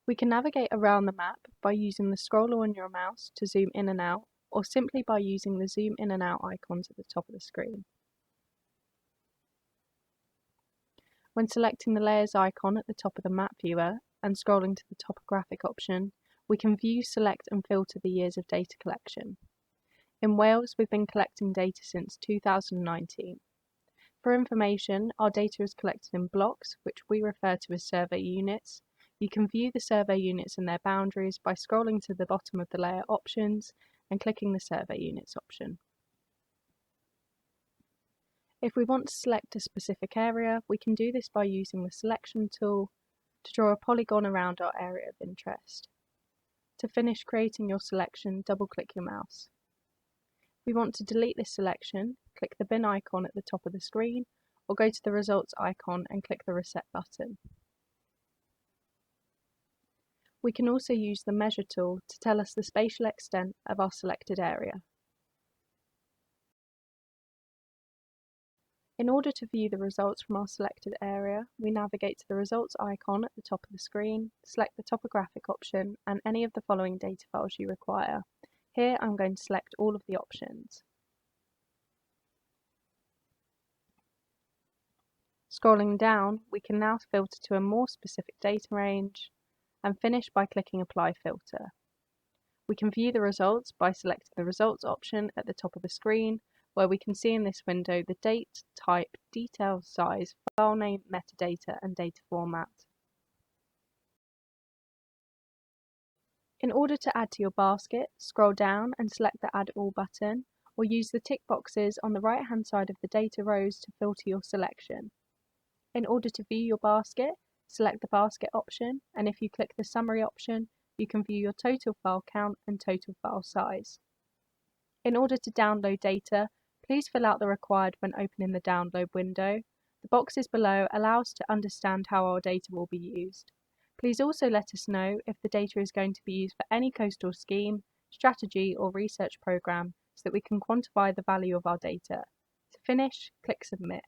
We can navigate around the map by using the scroller on your mouse to zoom in and out, or simply by using the zoom in and out icons at the top of the screen. When selecting the layers icon at the top of the map viewer and scrolling to the topographic option, we can view, select and filter the years of data collection. In Wales, we've been collecting data since 2019. For information, our data is collected in blocks, which we refer to as survey units. You can view the survey units and their boundaries by scrolling to the bottom of the layer options and clicking the survey units option. If we want to select a specific area, we can do this by using the selection tool to draw a polygon around our area of interest. To finish creating your selection, double-click your mouse. If we want to delete this selection, click the bin icon at the top of the screen, or go to the results icon and click the reset button. We can also use the measure tool to tell us the spatial extent of our selected area. In order to view the results from our selected area, we navigate to the results icon at the top of the screen, select the topographic option and any of the following data files you require. Here I'm going to select all of the options. Scrolling down, we can now filter to a more specific data range and finish by clicking Apply Filter. We can view the results by selecting the results option at the top of the screen, where we can see in this window the date, type, detail, size, file name, metadata and data format. In order to add to your basket, scroll down and select the Add All button, or use the tick boxes on the right hand side of the data rows to filter your selection. In order to view your basket, select the basket option, and if you click the summary option, you can view your total file count and total file size. In order to download data, please fill out the required when opening the download window. The boxes below allow us to understand how our data will be used. Please also let us know if the data is going to be used for any coastal scheme, strategy or research programme so that we can quantify the value of our data. To finish, click Submit.